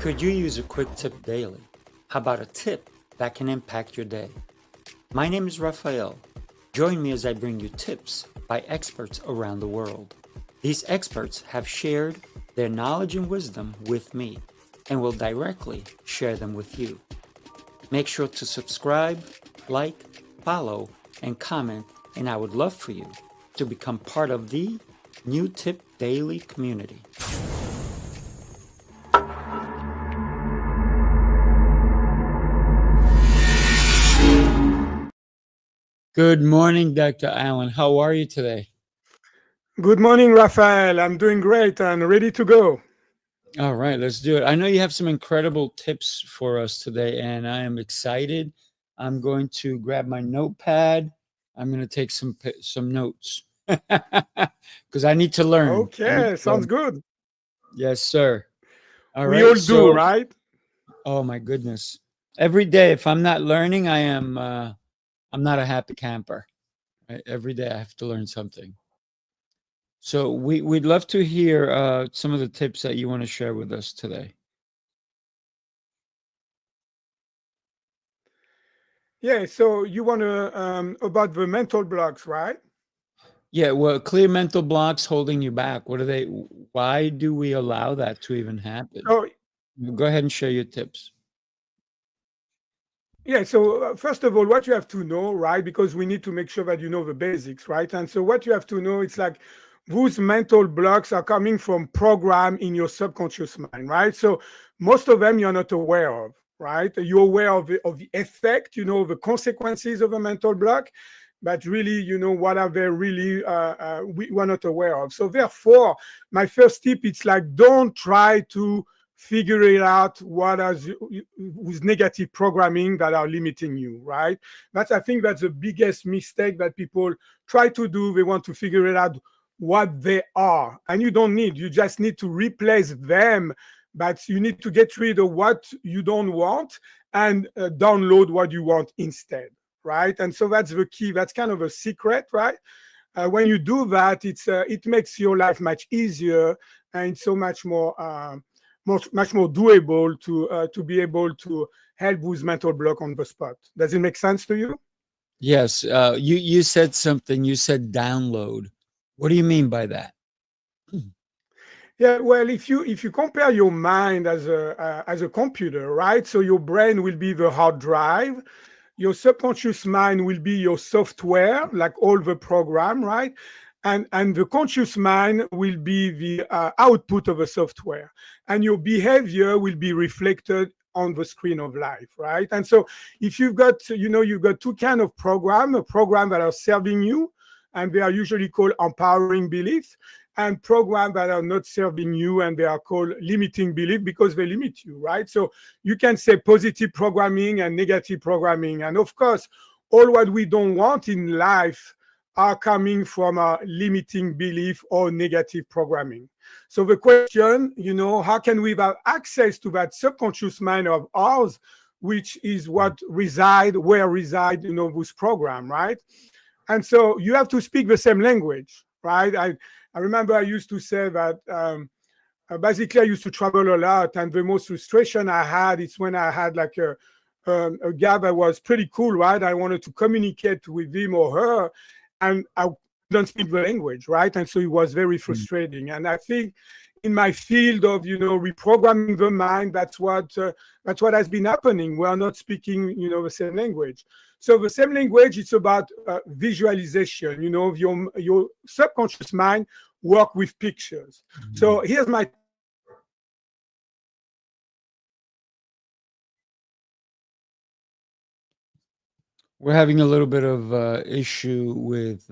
Could you use a quick tip daily? How about a tip that can impact your day? My name is Rafael. Join me as I bring you tips by experts around the world. These experts have shared their knowledge and wisdom with me and will directly share them with you. Make sure to subscribe, like, follow, and comment, and I would love for you to become part of the New Tip Daily community. Good morning, Dr. Allen. How are you today? Good morning, Rafael. I'm doing great and ready to go. All right, let's do it. I know you have some incredible tips for us today, and I am excited. I'm going to grab my notepad. I'm going to take some notes because I need to learn. Okay, sounds good. Yes, sir. All We right. all do, So, right? oh my goodness, every day if I'm not learning, I'm not a happy camper. Right? Every day I have to learn something. So we'd love to hear some of the tips that you want to share with us today. Yeah, so you want to about the mental blocks, right? Yeah, well, clear mental blocks holding you back. What are they? Why do we allow that to even happen? So Go ahead and share your tips. yeah, so first of all, what you have to know, right? Because we need to make sure that you know the basics, right? And so what you have to know, it's like those mental blocks are coming from program in your subconscious mind, right? So most of them you're not aware of, right? You're aware of the effect, the consequences of a mental block, but really, what are they really we're not aware of. So therefore, my first tip, it's like don't try to figure it out with negative programming that are limiting you, right? I think that's the biggest mistake that people try to do. They want to figure it out what they are, and you just need to replace them, but you need to get rid of what you don't want and download what you want instead, right? And so that's the key. That's kind of a secret, right? When you do that, it makes your life much easier, and so much more doable to be able to help with mental block on the spot. Does it make sense to you? Yes, you said something. You said download. What do you mean by that? Yeah, well, if you compare your mind as a computer, right? So your brain will be the hard drive, your subconscious mind will be your software, like all the program, right? And the conscious mind will be the output of the software, and your behavior will be reflected on the screen of life, right? And so if you've got two kind of program, a program that are serving you, and they are usually called empowering beliefs, and programs that are not serving you, and they are called limiting belief because they limit you, right? So you can say positive programming and negative programming. And of course, all what we don't want in life are coming from a limiting belief or negative programming. So the question, how can we have access to that subconscious mind of ours, which is where reside, this program, right? And so you have to speak the same language, right? I remember I used to say that basically I used to travel a lot, and the most frustration I had is when I had like a guy that was pretty cool, right? I wanted to communicate with him or her, and I don't speak the language, right? And so it was very frustrating. And I think in my field of reprogramming the mind, that's what has been happening. We are not speaking the same language. So the same language, it's about visualization. Your subconscious mind work with pictures. So here's my We're having a little bit of issue with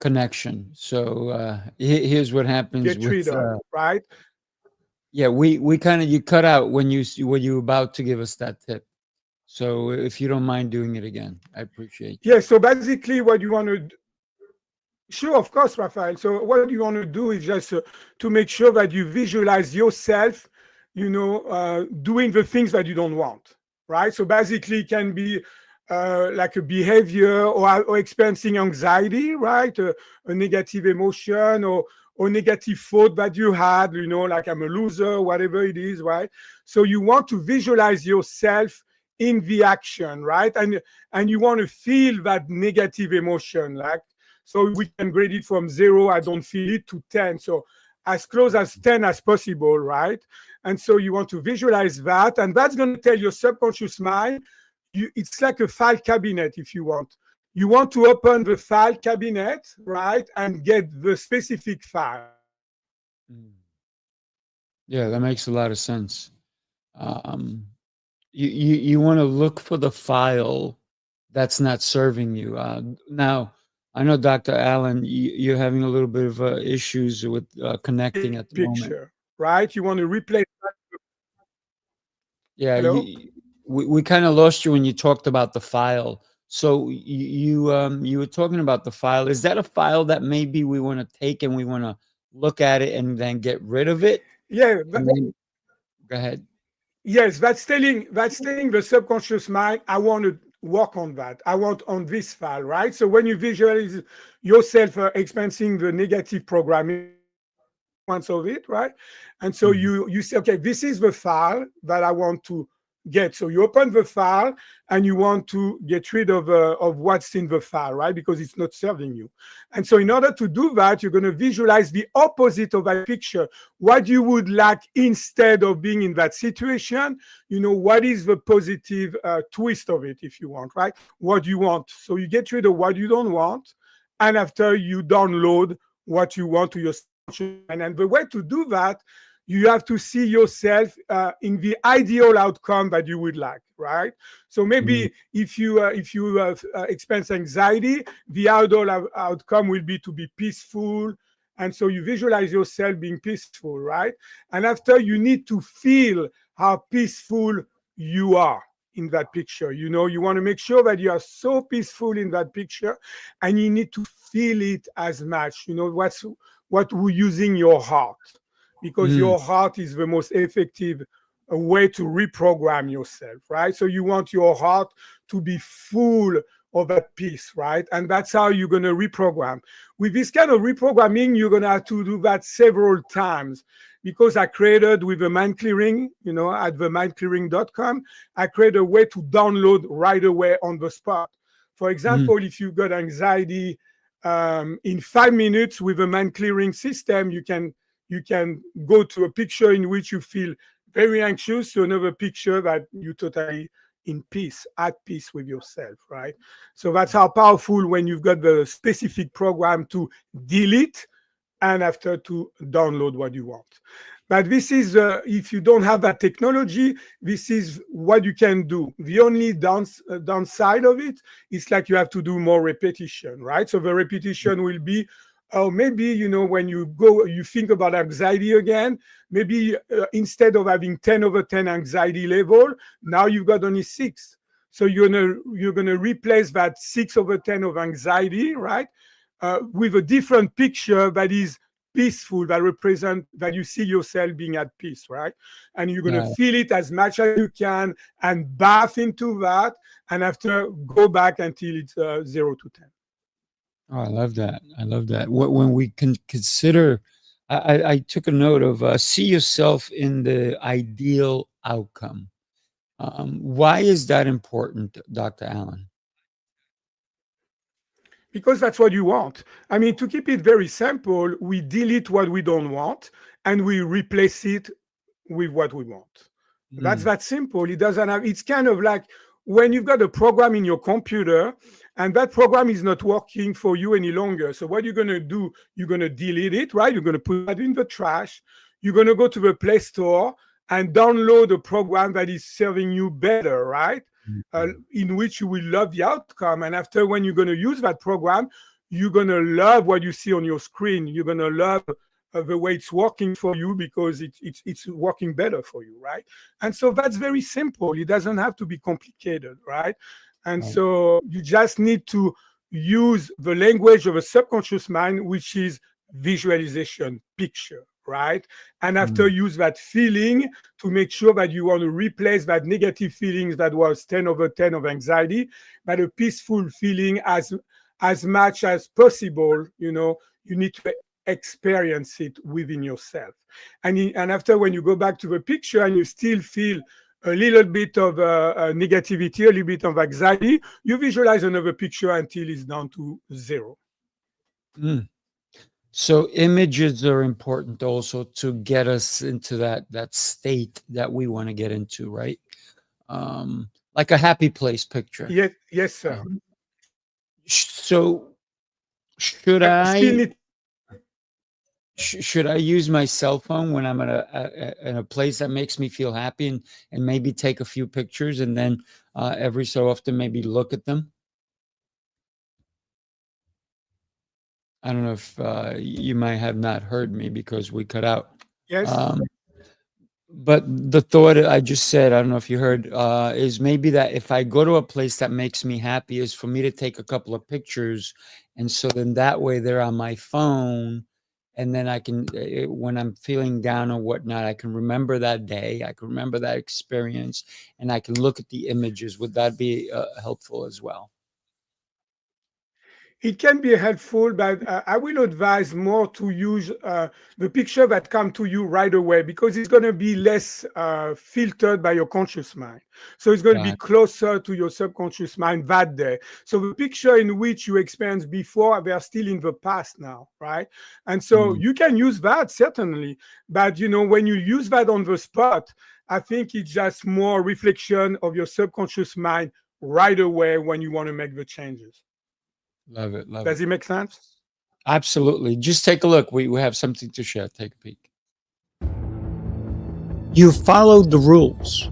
connection. So here's what happens get rid with of, right? yeah, we kind of you cut out when you were about to give us that tip. So if you don't mind doing it again, I appreciate you. Yeah. So basically, what you want to sure, of course, Rafael. So what you want to do is just to make sure that you visualize yourself, doing the things that you don't want, right? So basically, it can be like a behavior or experiencing anxiety, right? A negative emotion, or negative thought that you had, like I'm a loser, whatever it is, right? So you want to visualize yourself in the action, right? And you want to feel that negative emotion, like, so we can grade it from 0, I don't feel it, to 10. So as close as 10 as possible, right? And so you want to visualize that, and that's going to tell your subconscious mind, it's like a file cabinet, if you want. You want to open the file cabinet, right, and get the specific file. Yeah, that makes a lot of sense. Um, you want to look for the file that's not serving you. Now, I know, Dr. Allen, you're having a little bit of issues with connecting at the moment. Picture, right? You want to replace that. Yeah, Hello? we kind of lost you when you talked about the file. So you were talking about the file. Is that a file that maybe we want to take and we want to look at it and then get rid of it? Yeah, And then go ahead. yes, that's telling the subconscious mind, I want to work on that. I want on this file, right? So when you visualize yourself experiencing the negative programming of it, right? And so Mhm. you say, okay, this is the file that I want to get. So you open the file and you want to get rid of what's in the file, right? Because it's not serving you. And so in order to do that, you're going to visualize the opposite of that picture. What you would like instead of being in that situation, what is the positive twist of it, if you want, right? What you want. So you get rid of what you don't want, and after you download what you want to your. And the way to do that, you have to see yourself in the ideal outcome that you would like, right? So Mhm. maybe if you experience anxiety, the ideal outcome will be to be peaceful. And so you visualize yourself being peaceful, right? And after, you need to feel how peaceful you are in that picture. You want to make sure that you are so peaceful in that picture, and you need to feel it as much. What we're using your heart, because Mm. your heart is the most effective way to reprogram yourself, right? So you want your heart to be full of that peace, right? And that's how you're going to reprogram. With this kind of reprogramming, you're going to have to do that several times, because I created with the mind clearing, at themindclearing.com, I created a way to download right away on the spot. For Mhm. example, if you've got anxiety, in 5 minutes with a mind clearing system, you can go to a picture in which you feel very anxious, to another picture that you totally in peace, at peace with yourself, right? So that's how powerful, when you've got the specific program to delete and after to download what you want. But this is, if you don't have that technology, this is what you can do. The only downside of it is, like, you have to do more repetition, right? So the repetition will be, oh, maybe, when you think about anxiety again, maybe instead of having 10 over 10 anxiety level, now you've got only 6. So you're gonna replace that 6 over 10 of anxiety, right, with a different picture that is peaceful, that represent that you see yourself being at peace, right? And you're going to Yeah. feel it as much as you can and bath into that, and after, go back until it's 0 to 10. Oh, I love that. I love that. When we can consider, I took a note of see yourself in the ideal outcome. Why is that important, Dr. Allen? Because that's what you want. I mean, to keep it very simple, we delete what we don't want and we replace it with what we want. That's Mm. that simple. It doesn't have, it's kind of like when you've got a program in your computer and that program is not working for you any longer. So what you're going to do, you're going to delete it, right? You're going to put that in the trash. You're going to go to the Play Store and download a program that is serving you better, right? Mhm. In which you will love the outcome. And after, when you're going to use that program, you're going to love what you see on your screen. You're going to love the way it's working for you, because it's working better for you, right? And so that's very simple. It doesn't have to be complicated, right? And Right. so you just need to use the language of a subconscious mind, which is visualization, picture, right? And after, Mm. use that feeling to make sure that you want to replace that negative feelings that was 10 over 10 of anxiety by a peaceful feeling, as much as possible. You need to experience it within yourself. And after, when you go back to the picture and you still feel a little bit of negativity, a little bit of anxiety, you visualize another picture until it's down to zero. Mm. So images are important also to get us into that state that we want to get into, right? Like a happy place picture. Yes, yes, sir. Um, so should But still I need. should I use my cell phone when I'm in a place that makes me feel happy, and maybe take a few pictures, and then every so often maybe look at them? I don't know if you might have not heard me because we cut out. Yes. Um, but the thought I just said, I don't know if you heard, is maybe that if I go to a place that makes me happy, is for me to take a couple of pictures, and so then that way they're on my phone, and then I can, when I'm feeling down or whatnot, I can remember that day, I can remember that experience, and I can look at the images. Would that be helpful as well? It can be helpful, but I will advise more to use the picture that come to you right away, because it's going to be less filtered by your conscious mind. So it's going to be Got closer to your subconscious mind that day. So the picture in which you experienced before, they are still in the past now, right? And so mm, you can use that certainly, but when you use that on the spot, I think it's just more reflection of your subconscious mind right away when you want to make the changes. love it, love Does it. it make sense? Absolutely. Just take a look. We have something to share. Take a peek. You followed the rules,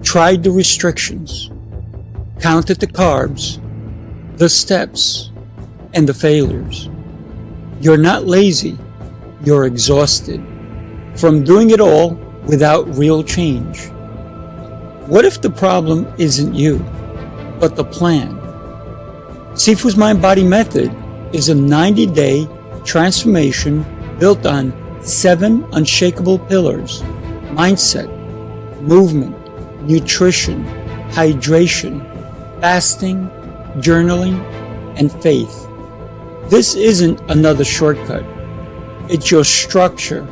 tried the restrictions, counted the carbs, the steps, and the failures. You're not lazy, you're exhausted from doing it all without real change. What if the problem isn't you, but the plan? Sifu's Mind Body Method is a 90-day transformation built on 7 unshakable pillars: mindset, movement, nutrition, hydration, fasting, journaling, and faith. This isn't another shortcut. It's your structure,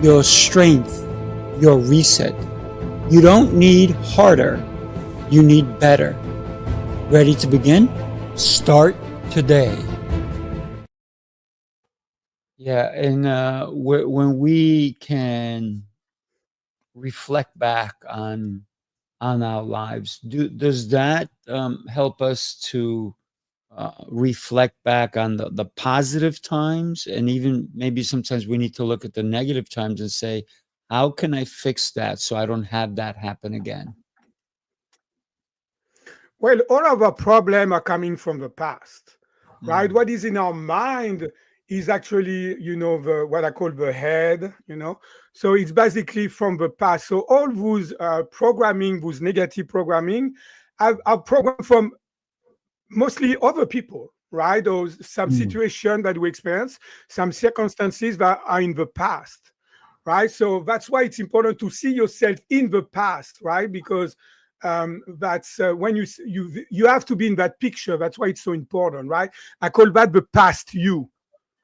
your strength, your reset. You don't need harder, you need better. Ready to begin? Start today. Yeah, and when we can reflect back on our lives, does that help us to reflect back on the positive times, and even maybe sometimes we need to look at the negative times and say, how can I fix that so I don't have that happen again? Well, all of our problems are coming from the past, right? Mm, What is in our mind is actually, the what I call the head, So it's basically from the past. So all those programming, those negative programming, are programmed from mostly other people, right? Or some mm, situation that we experience, some circumstances that are in the past, right? So that's why it's important to see yourself in the past, right? Because that's when you have to be in that picture. That's why it's so important, right? I call that the past you,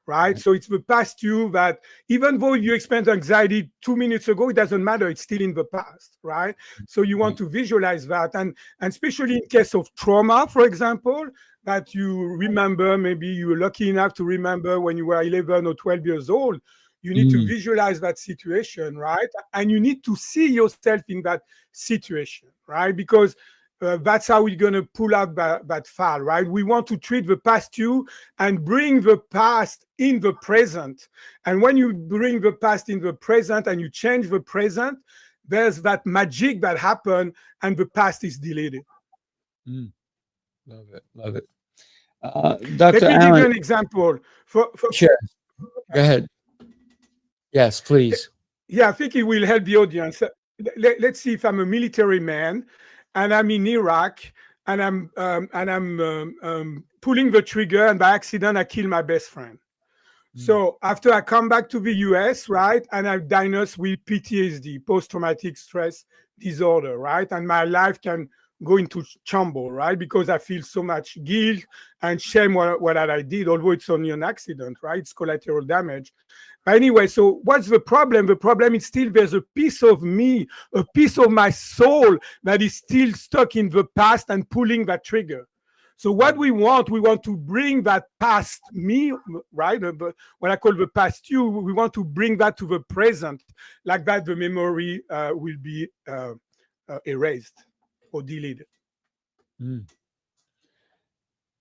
right? right. So it's the past you that, even though you experienced anxiety 2 minutes ago, it doesn't matter. It's still in the past, right? So you want Right. to visualize that, and especially in case of trauma, for example, that you remember, maybe you were lucky enough to remember when you were 11 or 12 years old. You need to Mm, visualize that situation, right? And you need to see yourself in that situation, right? Because that's how we're going to pull out that file, right? We want to treat the past you and bring the past in the present. And when you bring the past in the present and you change the present, there's that magic that happened and the past is deleted. mm, love it, love it. Let Dr. me give you Allen, an example. For sure, go ahead. Yes, please. Yeah, I think it will help the audience. Let's see if I'm a military man and I'm in Iraq and I'm pulling the trigger, and by accident I kill my best friend. Mm, So after I come back to the US, right, and I'm diagnosed with PTSD, post-traumatic stress disorder, right, and my life can going to tumble, right? Because I feel so much guilt and shame what I did, although it's only an accident, right? It's collateral damage. But anyway, so what's the problem? The problem is still there's a piece of me, a piece of my soul that is still stuck in the past and pulling that trigger. So what we want to bring that past me, right? What I call the past you, we want to bring that to the present. Like that, the memory will be erased or deleted. Mm.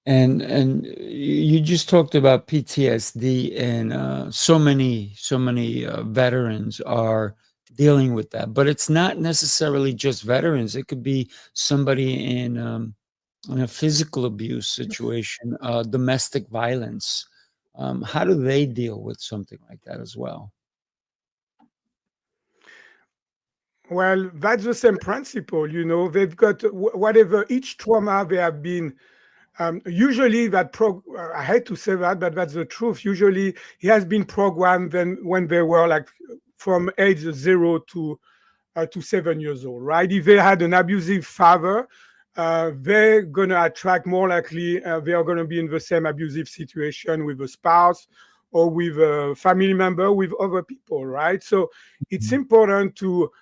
And you just talked about PTSD, and so many veterans are dealing with that. But it's not necessarily just veterans. It could be somebody in a physical abuse situation, domestic violence. How do they deal with something like that as well? Well, that's the same principle, they've got whatever each trauma they have been. Usually, I hate to say that, but that's the truth. Usually, he has been programmed when they were like from age 0 to 7 years old, right? If they had an abusive father, they're gonna attract more likely. They are gonna be in the same abusive situation with a spouse or with a family member, with other people, right? So it's Mhm. important to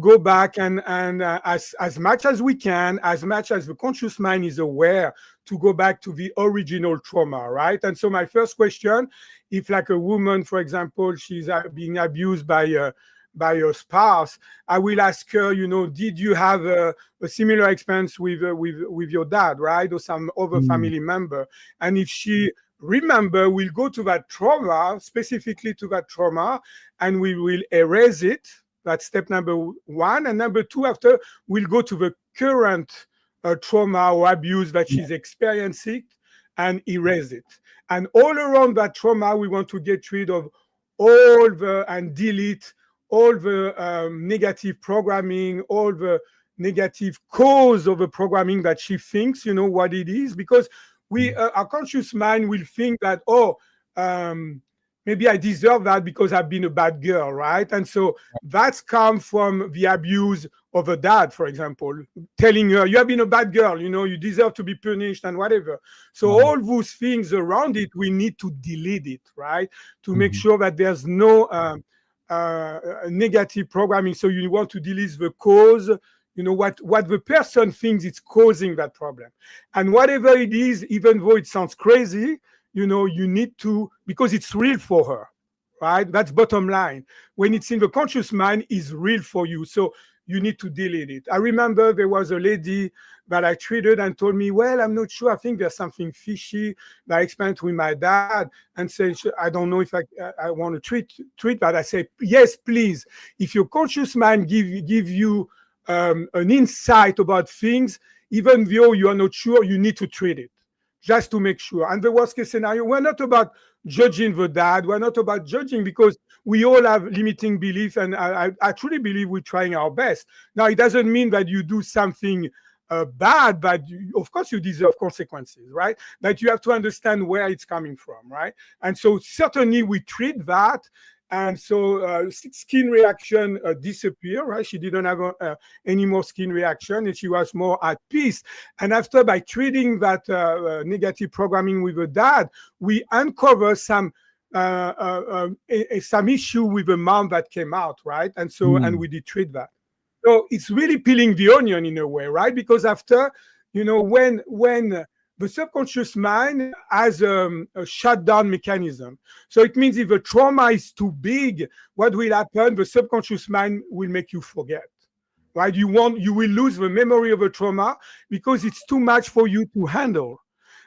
go back and as much as we can, as much as the conscious mind is aware, to go back to the original trauma, right? And so my first question, if like a woman, for example, she's being abused by your spouse, I will ask her, did you have a similar experience with your dad, right, or some other Mm. family member? And if she remember, we'll go to that trauma, specifically to that trauma, and we will erase it. That's step number one. And number two, after, we'll go to the current trauma or abuse that Yeah. she's experiencing and erase it. And all around that trauma, we want to get rid of all the and delete all the negative programming, all the negative cause of the programming that she thinks, what it is, because our conscious mind will think that, um, maybe I deserve that because I've been a bad girl, right? And so that's come from the abuse of a dad, for example, telling her, you have been a bad girl, you deserve to be punished and whatever. So Wow. all those things around it, we need to delete it, right? To make Mhm. sure that there's no negative programming. So you want to delete the cause, what the person thinks it's causing that problem. And whatever it is, even though it sounds crazy, you need to, because it's real for her, right? That's bottom line. When it's in the conscious mind, is real for you. So you need to delete it. I remember there was a lady that I treated and told me, well, I'm not sure. I think there's something fishy that I experienced with my dad, and said, I don't know if I want to treat that. I say, yes, please. If your conscious mind give you an insight about things, even though you are not sure, you need to treat it just to make sure. And the worst case scenario, we're not about judging the dad. We're not about judging, because we all have limiting belief, and I truly believe we're trying our best. Now, it doesn't mean that you do something bad, but of course you deserve consequences, right? That you have to understand where it's coming from, right? And so certainly we treat that. And so skin reaction disappear, right? She didn't have any more skin reaction, and she was more at peace. And after, by treating that negative programming with the dad, we uncover some issue with the mom that came out, right? And so, and Mm. we did treat that. So it's really peeling the onion in a way, right? Because after, when the subconscious mind has a shutdown mechanism. So it means if the trauma is too big, what will happen? The subconscious mind will make you forget, right? You will lose the memory of a trauma because it's too much for you to handle.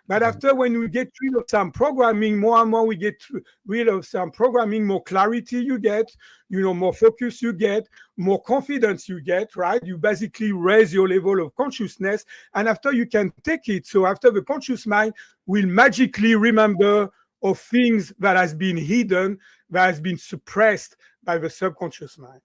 But Right. after, when we get rid of some programming, more and more we get rid of some programming, more clarity you get, more focus you get, more confidence you get, right? You basically raise your level of consciousness, and after, you can take it. So after, the conscious mind will magically remember of things that has been hidden, that has been suppressed by the subconscious mind.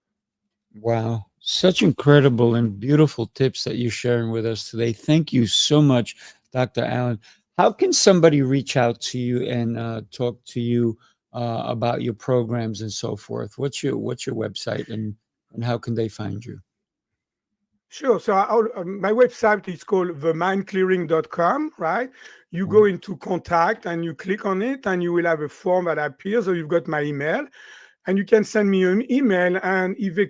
Wow. Such incredible and beautiful tips that you're sharing with us today. Thank you so much, Dr. Allen. How can somebody reach out to you and talk to you about your programs and so forth? What's your website, and how can they find you? Sure. So my website is called themindclearing.com, right? You go Right. into contact and you click on it, and you will have a form that appears, or you've got my email. And you can send me an email. And if they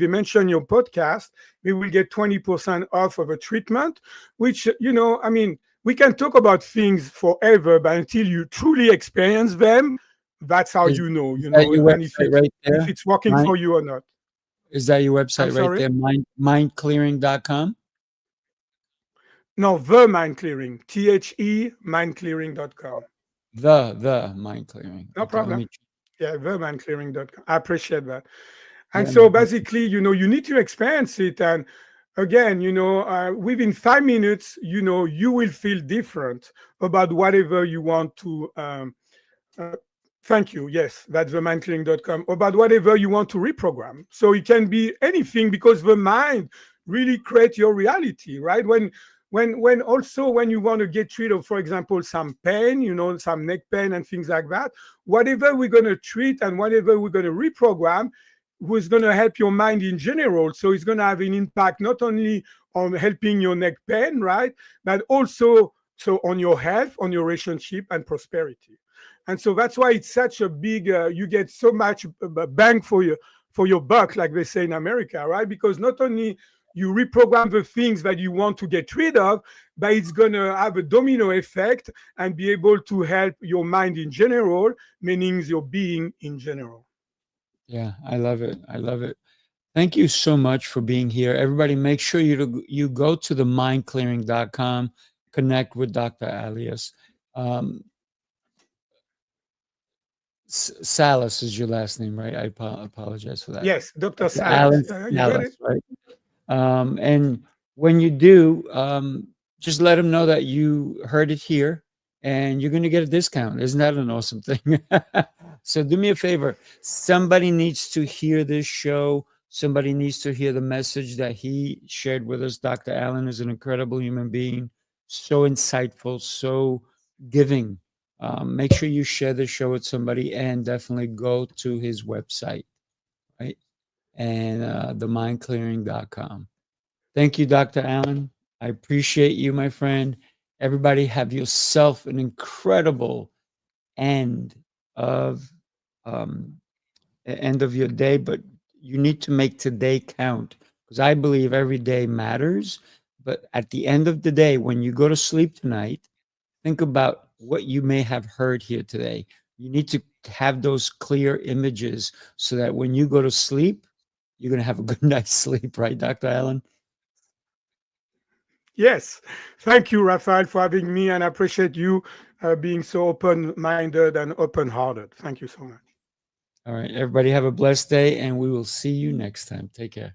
mention your podcast, they will get 20% off of a treatment, which, I mean, we can talk about things forever, but until you truly experience them, that's how Is that your and if website right if there? it's working Mind, for you or not. is that your I'm website right sorry? there? Mindclearing.com? No, the mind clearing, mindclearing.com. The mind clearing. No Okay, let problem. me. Yeah, themindclearing.com. I appreciate that. And Yeah, so no, thank you. basically, you need to experience it. And again, within 5 minutes, you will feel different about whatever you want to. Uh, Thank you. Yes, that's themindclearing.com. About whatever you want to reprogram. So it can be anything, because the mind really creates your reality, right? When also when you want to get rid of, for example, some pain, some neck pain and things like that, whatever we're going to treat and whatever we're going to reprogram was going to help your mind in general. So it's going to have an impact not only on helping your neck pain, right, but also so on your health, on your relationship and prosperity. And so that's why it's such a big you get so much bang for your buck, like they say in America, right? Because not only you reprogram the things that you want to get rid of, but it's going to have a domino effect and be able to help your mind in general, meaning your being in general. Yeah, I love it. I love it. Thank you so much for being here. Everybody, make sure you go to the mindclearing.com, connect with Dr. Alias. Um, Salas is your last name, right? I apologize for that. Yes, Dr. Dr. Salas. Alan You got it. Salas, right? And when you do, just let them know that you heard it here and you're going to get a discount. Isn't that an awesome thing? So do me a favor. Somebody needs to hear this show. Somebody needs to hear the message that he shared with us. Dr. Allen is an incredible human being, so insightful, so giving. Make sure you share the show with somebody and definitely go to his website, right? And themindclearing.com. Thank you, Dr. Allen. I appreciate you, my friend. Everybody, have yourself an incredible end of um, end of your day, but you need to make today count because I believe every day matters. But at the end of the day, when you go to sleep tonight, think about what you may have heard here today. You need to have those clear images so that when you go to sleep, you're going to have a good night's sleep, right, Dr. Allen? Yes. Thank you, Rafael, for having me, and I appreciate you being so open-minded and open-hearted. Thank you so much. All right, everybody have a blessed day, and we will see you next time. Take care.